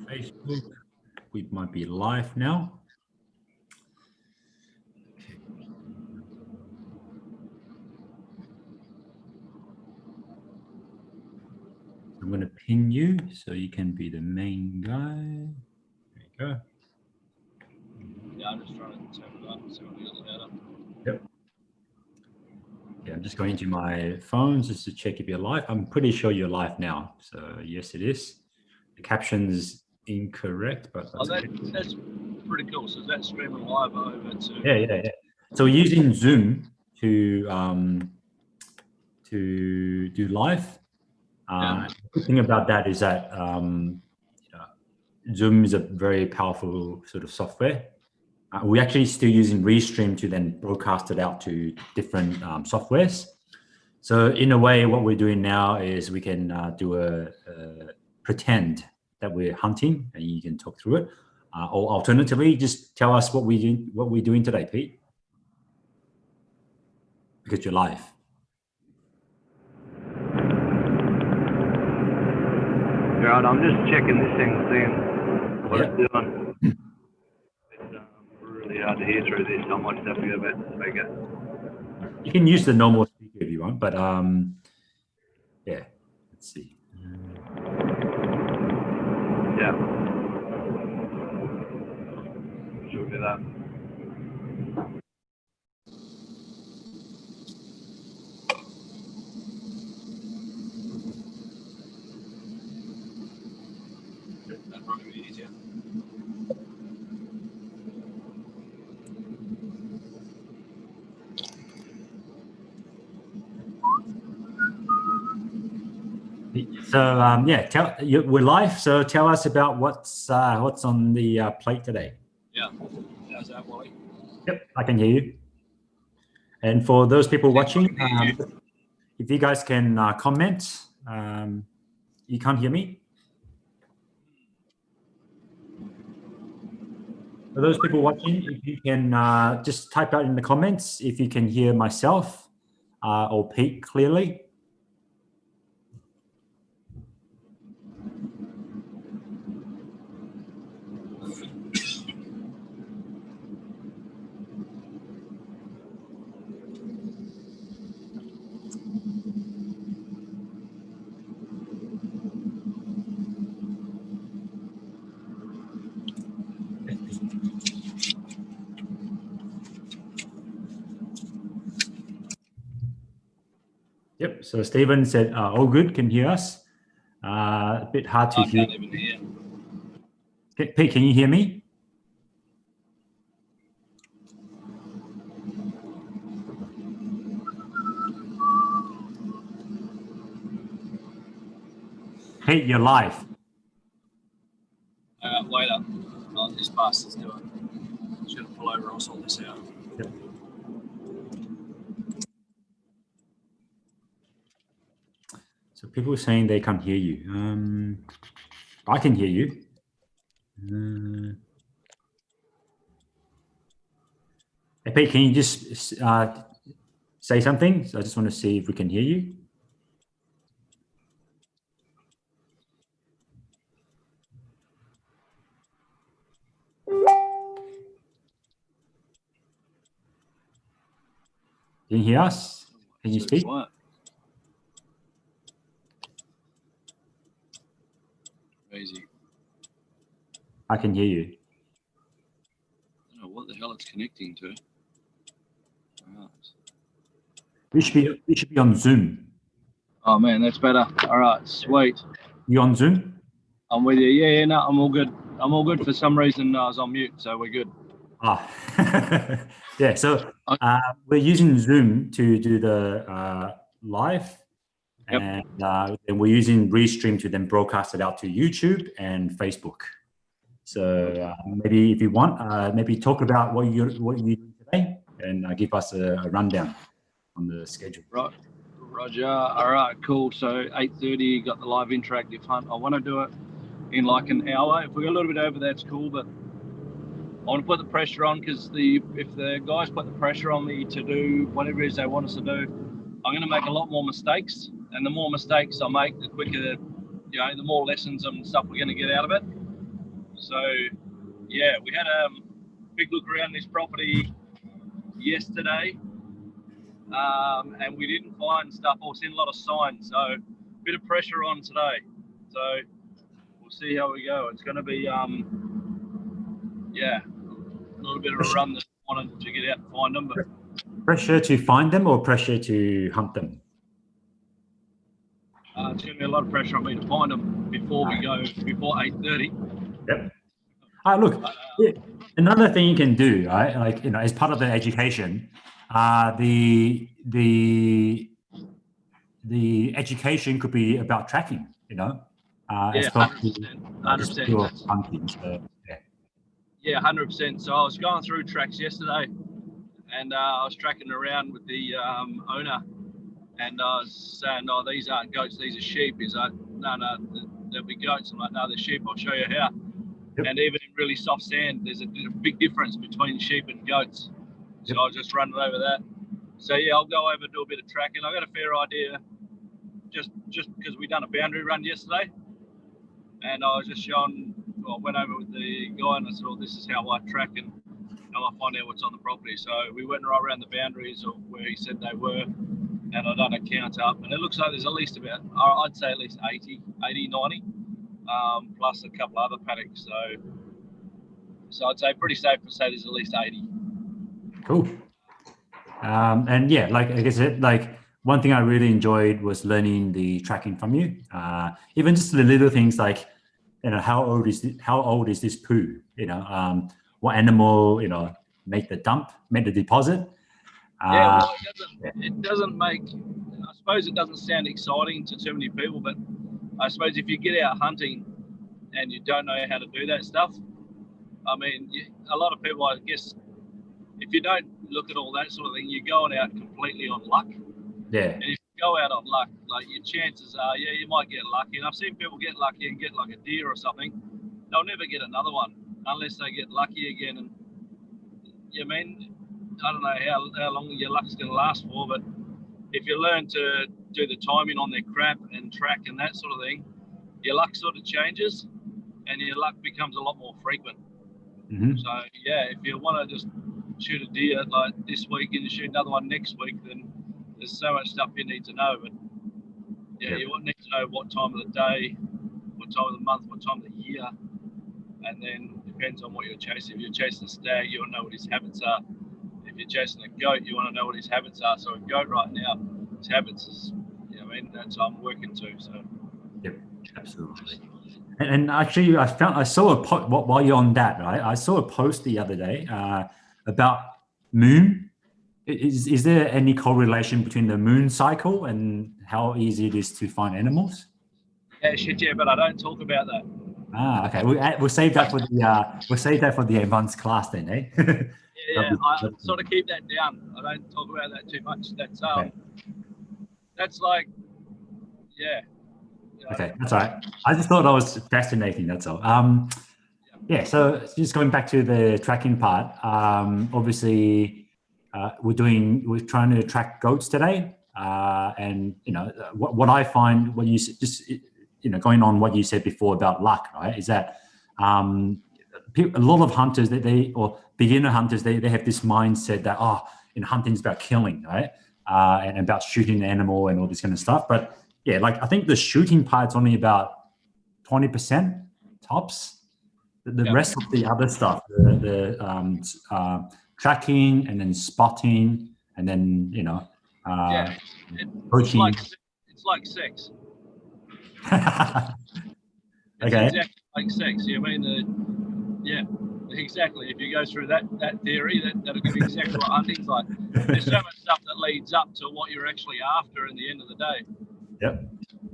Facebook. We might be live now. Okay. I'm going to pin you so you can be the main guy. There you go. Yeah, I'm just trying to turn it up so it'll be a little better. Yep. Yeah, I'm just going into my phone just to check if you're live. I'm pretty sure you're live now. So yes, it is. The caption's incorrect, but that's pretty cool. So is that streaming live over to? Yeah. So we're using Zoom to do live. The good thing about that is that Zoom is a very powerful sort of software. We're actually still using Restream to then broadcast it out to different softwares. So in a way, what we're doing now is we can do a pretend that we're hunting, and you can talk through it. Or alternatively, just tell us what we're doing today, Pete, because you're live. Right, I'm just checking this thing, seeing what it's doing. It's really hard to hear through this. I might just have to go back to the speaker. You can use the normal speaker if you want, but yeah, let's see. Yeah. Should do that. That'd probably be easier. So yeah, we're live. So tell us about what's on the plate today. Yeah, how's that, Wally? Yep, I can hear you. And for those people watching, if you guys can comment, you can't hear me. For those people watching, if you can just type out in the comments if you can hear myself or Pete clearly. Yep, so Stephen said, all good, can hear us. A bit hard to hear. I can't even hear. Pete, can you hear me? Pete, you're live. Later. Oh, this bastard's doing. Should have pull over. I'll sort this out. Yep. So people are saying they can't hear you. I can hear you. Hey, Pete, can you just say something? So I just want to see if we can hear you. Can you hear us? Can you speak? What? Crazy. I can hear you. I don't know what the hell it's connecting to. Right. We should be on Zoom. Oh man, that's better. All right, sweet. You on Zoom? I'm with you. Yeah, no, I'm all good. I'm all good. For some reason, I was on mute, so we're good. Yeah. So we're using Zoom to do the live, and then we're using Restream to then broadcast it out to YouTube and Facebook. So maybe if you want, maybe talk about what you do today, and give us a rundown on the schedule. Right, Roger. All right, cool. So 8:30, got the live interactive hunt. I want to do it in like an hour. If we go a little bit over, that's cool, but I want to put the pressure on because if the guys put the pressure on me to do whatever it is they want us to do, I'm going to make a lot more mistakes. And the more mistakes I make, the quicker, the more lessons and stuff we're going to get out of it. So yeah, we had a big look around this property yesterday, and we didn't find stuff or seen a lot of signs. So a bit of pressure on today. So we'll see how we go. It's going to be yeah, a little bit of a run this morning to get out and find them. But Pressure to find them or pressure to hunt them? it's going to be a lot of pressure on me to find them before we go, before 8:30. Yep. Look, another thing you can do, right? Like, you know, as part of the education, the education could be about tracking, you know, as Yeah, opposed to 100%. pure hunting. So, Yeah, 100%. So I was going through tracks yesterday, and I was tracking around with the owner, and I was saying, "Oh, these aren't goats; these are sheep." He's like, "No, they'll be goats." I'm like, "No, they're sheep. I'll show you how." Yep. And even in really soft sand, there's a big difference between sheep and goats. So Yep. I'll just run over that. So yeah, I'll go over and do a bit of tracking. I got a fair idea, just because we done a boundary run yesterday, and I was just showing. Well, I went over with the guy and I said, "Oh, this is how I track and how I find out what's on the property." So we went right around the boundaries of where he said they were, and I done a count up, and it looks like there's at least about, I'd say at least 80, 90, plus a couple other paddocks. So I'd say pretty safe to say there's at least 80. cool. And yeah, like I said, like one thing I really enjoyed was learning the tracking from you. Even just the little things like, you know, how old is this poo? You know, what animal, you know, make the deposit. Yeah, well, it doesn't make, I suppose it doesn't sound exciting to too many people, but I suppose if you get out hunting and you don't know how to do that stuff, I mean, a lot of people, I guess, if you don't look at all that sort of thing, you're going out completely on luck. Yeah. And if you go out on luck, like your chances are, yeah, you might get lucky. And I've seen people get lucky and get like a deer or something. They'll never get another one unless they get lucky again. And I mean, I don't know how long your luck's going to last for, but if you learn to do the timing on their crap and track and that sort of thing, your luck sort of changes and your luck becomes a lot more frequent. Mm-hmm. So yeah, if you want to just shoot a deer like this week and you shoot another one next week, then there's so much stuff you need to know. But yeah, you need to know what time of the day, what time of the month, what time of the year, and then depends on what you're chasing. If you're chasing a stag, you want to know what his habits are. If you're chasing a goat, you want to know what his habits are. So a goat right now, his habits is, you know, I mean, that's what I'm working to. So. Yep, absolutely. And actually, I saw a post while you're on that, right? I saw a post the other day about moon. Is there any correlation between the moon cycle and how easy it is to find animals? Yeah, but I don't talk about that. Okay. We'll save that for the advanced class then, eh? Yeah. I sort of keep that down. I don't talk about that too much. That's okay. That's like, yeah. Okay, that's all right. I just thought that was fascinating. That's all. Yeah. So just going back to the tracking part. Obviously, we're trying to track goats today, and you know what I find when you just going on what you said before about luck, right? Is that a lot of hunters or beginner hunters they have this mindset that hunting is about killing, right? And about shooting the animal and all this kind of stuff, but yeah, like I think the shooting part's only about 20% tops. The rest of the other stuff, the tracking and then spotting and then poaching. It's like sex. Okay. It's exactly like sex. I mean, exactly. If you go through that theory, that'll give you exactly what hunting's like. There's so much stuff that leads up to what you're actually after in the end of the day. Yep.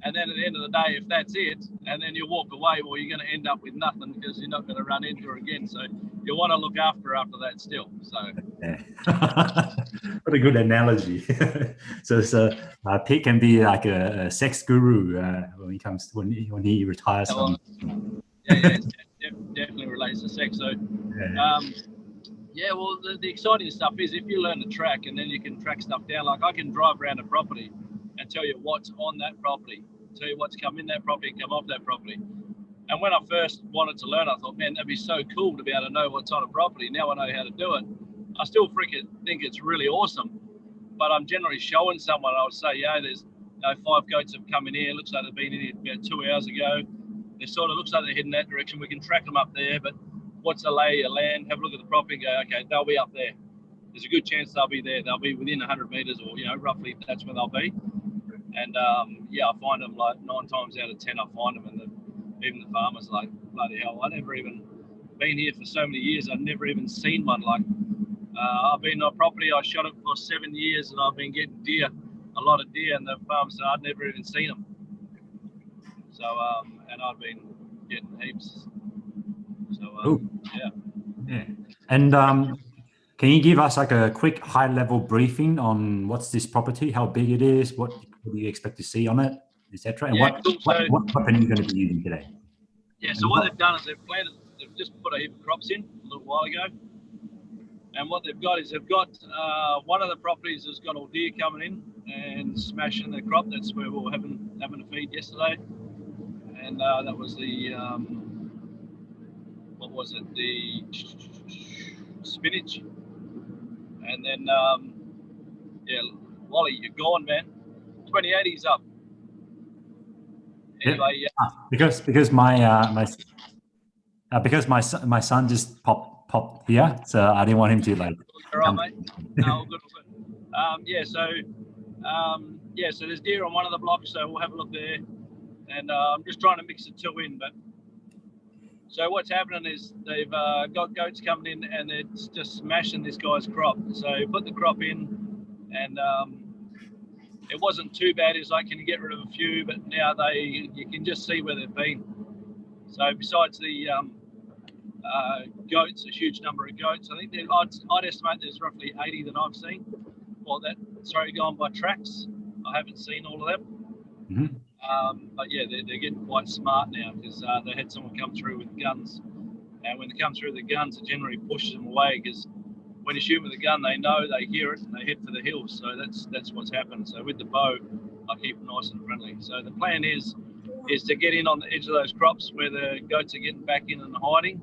And then at the end of the day, if that's it, and then you walk away, well, you're going to end up with nothing because you're not going to run into her again. So you want to look after that still. So. Yeah. What a good analogy. So Pete can be like a sex guru when he retires. It definitely relates to sex. So, well, the exciting stuff is if you learn to track and then you can track stuff down. Like I can drive around a property and tell you what's on that property, tell you what's come in that property, come off that property. And when I first wanted to learn, I thought, man, that'd be so cool to be able to know what's on a property. Now I know how to do it. I still think it's really awesome. But I'm generally showing someone, I would say, yeah, there's 5 goats have come in here. Looks like they've been in here about 2 hours ago. It sort of looks like they're heading that direction. We can track them up there, but what's the lay of land? Have a look at the property and go, okay, they'll be up there. There's a good chance they'll be there. They'll be within 100 meters, or roughly that's where they'll be. And yeah, I find them like 9 times out of 10. I find them, and even the farmers like, bloody hell, I never even been here for so many years. I've never even seen one. Like I've been on a property. I shot it for 7 years, and I've been getting deer, a lot of deer, and the farmer said I'd never even seen them. So and I've been getting heaps. So yeah. And can you give us like a quick high-level briefing on what's this property, how big it is, what do you expect to see on it, etc., and what weapon are you going to be using today? Yeah. So what they've done is they've just put a heap of crops in a little while ago, and what they've got is they've got one of the properties has got all deer coming in and smashing the crop. That's where we were having a feed yesterday, and that was the what was it? The spinach. And then, yeah, Wally, you're gone, man. 2080's up. Anyway, yeah. Because my son just popped here, so I didn't want him to like. All right, mate. No, all good, all good. Yeah, so there's deer on one of the blocks, so we'll have a look there. And I'm just trying to mix the 2 in, but. So what's happening is they've got goats coming in and they're just smashing this guy's crop. So put the crop in, and it wasn't too bad. It's like, can you get rid of a few? But now you can just see where they've been. So besides the goats, a huge number of goats. I think I'd estimate there's roughly 80 that I've seen. Well, going by tracks. I haven't seen all of them. Mm-hmm. But yeah, they're getting quite smart now, because they had someone come through with guns, and when they come through with the guns, it generally pushes them away, because when you shoot with a gun, they know, they hear it, and they head for the hills. So that's what's happened. So with the bow, I keep them nice and friendly. So the plan is to get in on the edge of those crops where the goats are getting back in and hiding.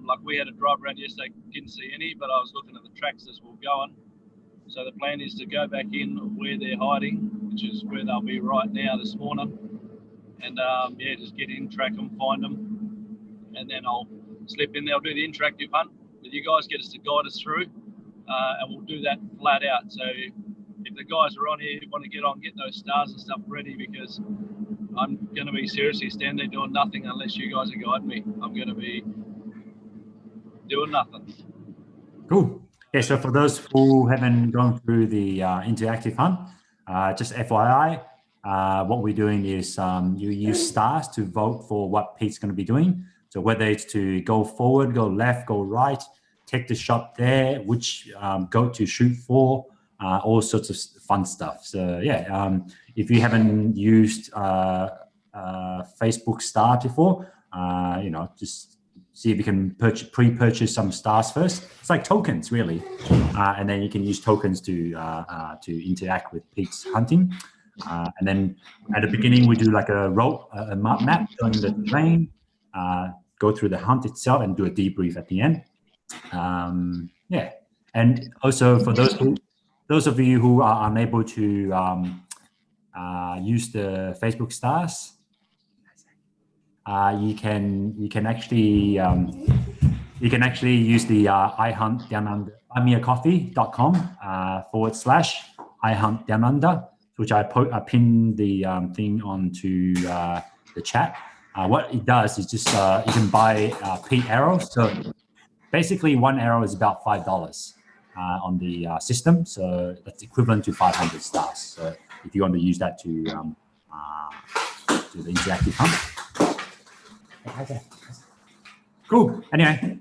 Like we had a drive around yesterday, didn't see any, but I was looking at the tracks as we were going. So the plan is to go back in where they're hiding, which is where they'll be right now this morning. And yeah, just get in, track them, find them, and then I'll slip in there. I'll do the interactive hunt with you guys, get us to guide us through, and we'll do that flat out. So if the guys are on here, want to get those stars and stuff ready, because I'm going to be seriously standing there doing nothing unless you guys are guiding me. I'm going to be doing nothing. Cool. Okay, so for those who haven't gone through the interactive hunt, just FYI, what we're doing is you use stars to vote for what Pete's going to be doing. So whether it's to go forward, go left, go right, take the shot there, which goat to shoot for, all sorts of fun stuff. So yeah, if you haven't used Facebook Star before, just see if you can pre-purchase some stars first. It's like tokens, really, and then you can use tokens to interact with Pete's hunting. And then at the beginning, we do like a map showing the terrain, go through the hunt itself, and do a debrief at the end. Yeah, and also for those of you who are unable to use the Facebook stars, you can actually use the ihuntdownunder.com/ihuntdownunder, which I pinned the thing onto the chat. What it does is just you can buy Pete arrows. So basically, one arrow is about $5 on the system. So that's equivalent to 500 stars. So if you want to use that to do the interactive hunt. Okay. Cool. Anyway,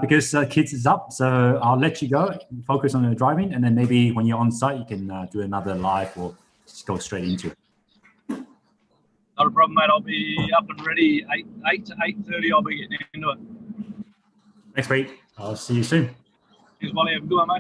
because kids is up, so I'll let you go. Focus on the driving, and then maybe when you're on site, you can do another live or just go straight into it. Not a problem, mate. I'll be up and ready 8 to 8:30. I'll be getting into it. Thanks, Pete. I'll see you soon. Cheers, Wally. Have a good one, mate.